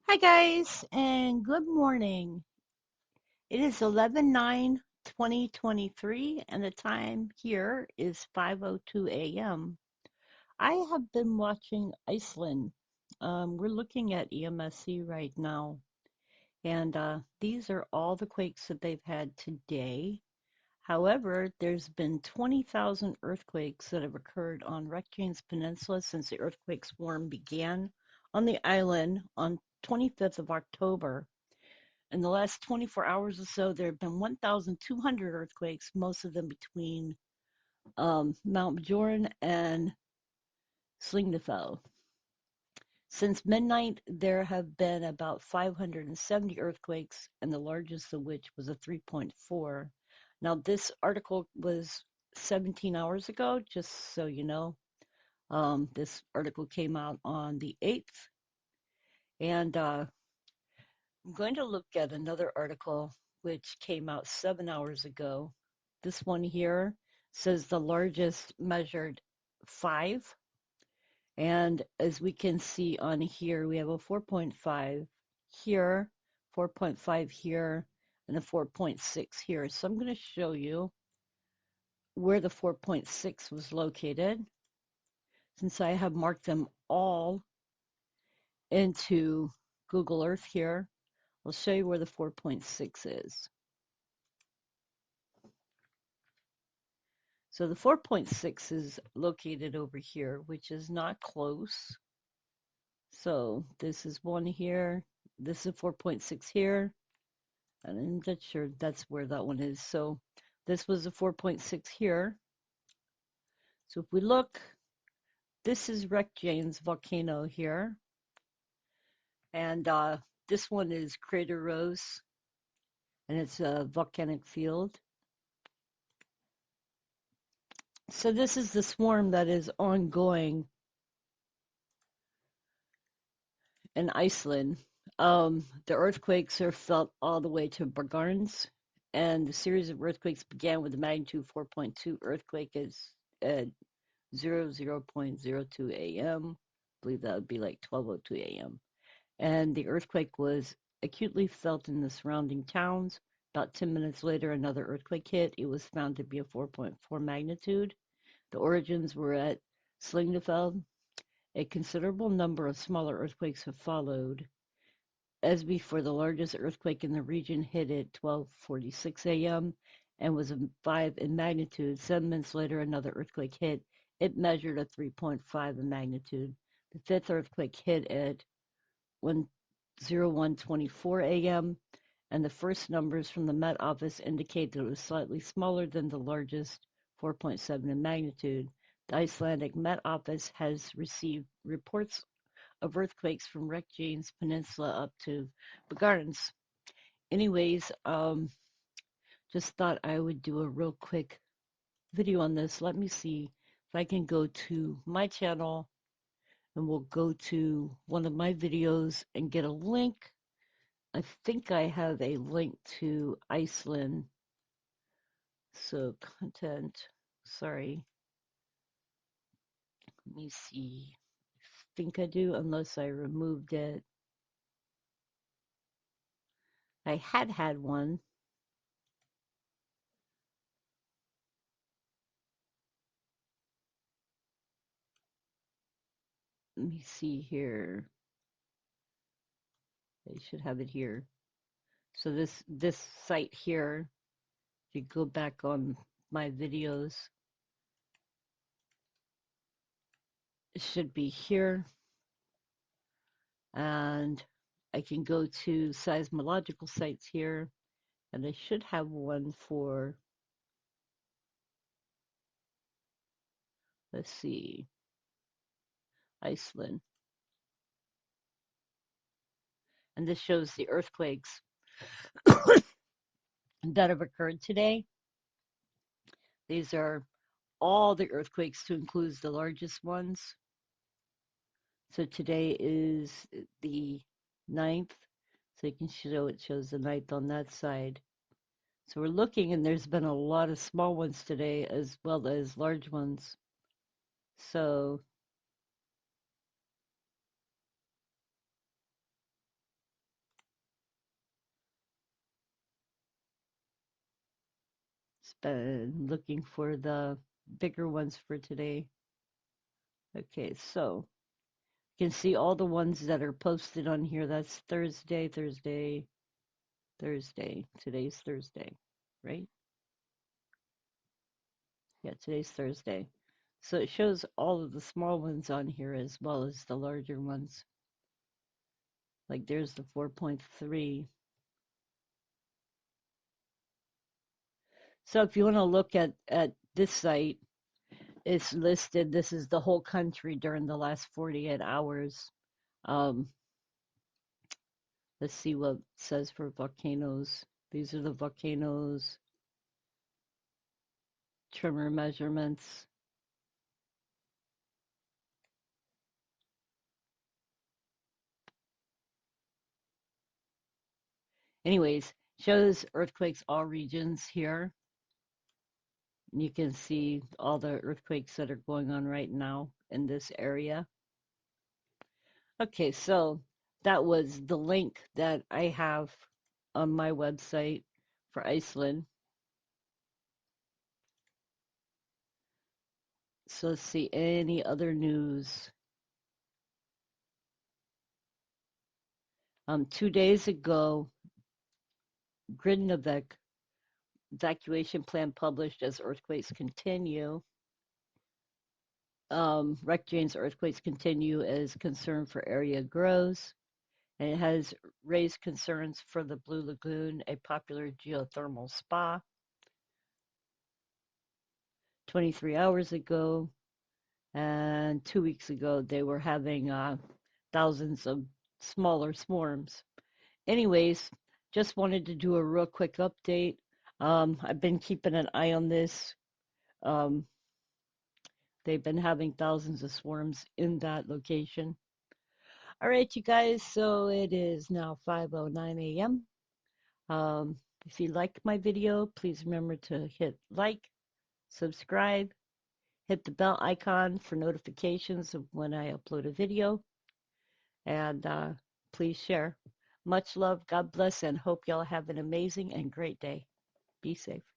Hi guys, and good morning. It is 11/9/2023, and the time here is 5:02 a.m. I have been watching Iceland. We're looking at EMSC right now, and these are all the quakes that they've had today. However, there's been 20,000 earthquakes that have occurred on Reykjanes Peninsula since the earthquake swarm began on the island on 25th of October. In the last 24 hours or so, there have been 1,200 earthquakes, most of them between Mount Bjorn and Slingdafell. Since midnight, there have been about 570 earthquakes, and the largest of which was a 3.4. Now, this article was 17 hours ago, just so you know. This article came out on the 8th, and I'm going to look at another article which came out 7 hours ago. This one here says the largest measured 5. And as we can see on here, we have a 4.5 here, 4.5 here, and a 4.6 here. So I'm going to show you where the 4.6 was located. Since I have marked them all into Google Earth here, I'll show you where the 4.6 is. So the 4.6 is located over here, which is not close. So this is one here. This is 4.6 here. And I'm not sure that's where that one is. So this was a 4.6 here. So if we look, this is Reykjanes volcano here. And this one is Crater Rose, and it's a volcanic field. So this is the swarm that is ongoing in Iceland. The earthquakes are felt all the way to Bargarns, and the series of earthquakes began with a magnitude 4.2 earthquake at 00.02 a.m. I believe that would be like 12:02 a.m. And the earthquake was acutely felt in the surrounding towns. About 10 minutes later, another earthquake hit. It was found to be a 4.4 magnitude. The origins were at Slingdafell. A considerable number of smaller earthquakes have followed. As before, the largest earthquake in the region hit at 12:46 a.m. and was a 5 in magnitude. 7 minutes later, another earthquake hit. It measured a 3.5 in magnitude. The fifth earthquake hit at 1:01:24 a.m., and the first numbers from the Met Office indicate that it was slightly smaller than the largest 4.7 in magnitude. The Icelandic Met Office has received reports of earthquakes from Reykjanes Peninsula up to Bagarns. Anyways, just thought I would do a real quick video on this. Let me see if I can go to my channel, and we'll go to one of my videos and get a link. I think I have a link to Iceland. So content, sorry, let me see. I think I do, unless I removed it. I had one. Let me see here. I should have it here. So this site here, if you go back on my videos, it should be here. And I can go to seismological sites here, and I should have one for, let's see, Iceland. And this shows the earthquakes that have occurred today. These are all the earthquakes to include the largest ones. So today is the 9th. So you can show it shows the 9th on that side. So we're looking, and there's been a lot of small ones today as well as large ones. So Been looking for the bigger ones for today. Okay, so you can see all the ones that are posted on here. That's Thursday, Thursday, Thursday. Today's Thursday, right? Yeah, today's Thursday. So it shows all of the small ones on here as well as the larger ones. Like there's the 4.3. So if you want to look at this site, it's listed. This is the whole country during the last 48 hours. Um, let's see what it says for volcanoes. These are the volcanoes, tremor measurements. Anyways, shows earthquakes all regions here. You can see all the earthquakes that are going on right now in this area. Okay, so that was the link that I have on my website for Iceland. So let's see any other news. 2 days ago, Gridnevik evacuation plan published as earthquakes continue. Jane's earthquakes continue as concern for area grows, and it has raised concerns for the Blue Lagoon, a popular geothermal spa. 23 hours ago and 2 weeks ago, they were having thousands of smaller swarms. Anyways, just wanted to do a real quick update. I've been keeping an eye on this. Um, they've been having thousands of swarms in that location. All right, you guys, so it is now 5:09 a.m. If you like my video, please remember to hit like, subscribe, hit the bell icon for notifications of when I upload a video, and please share. Much love, God bless, and hope y'all have an amazing and great day. Be safe.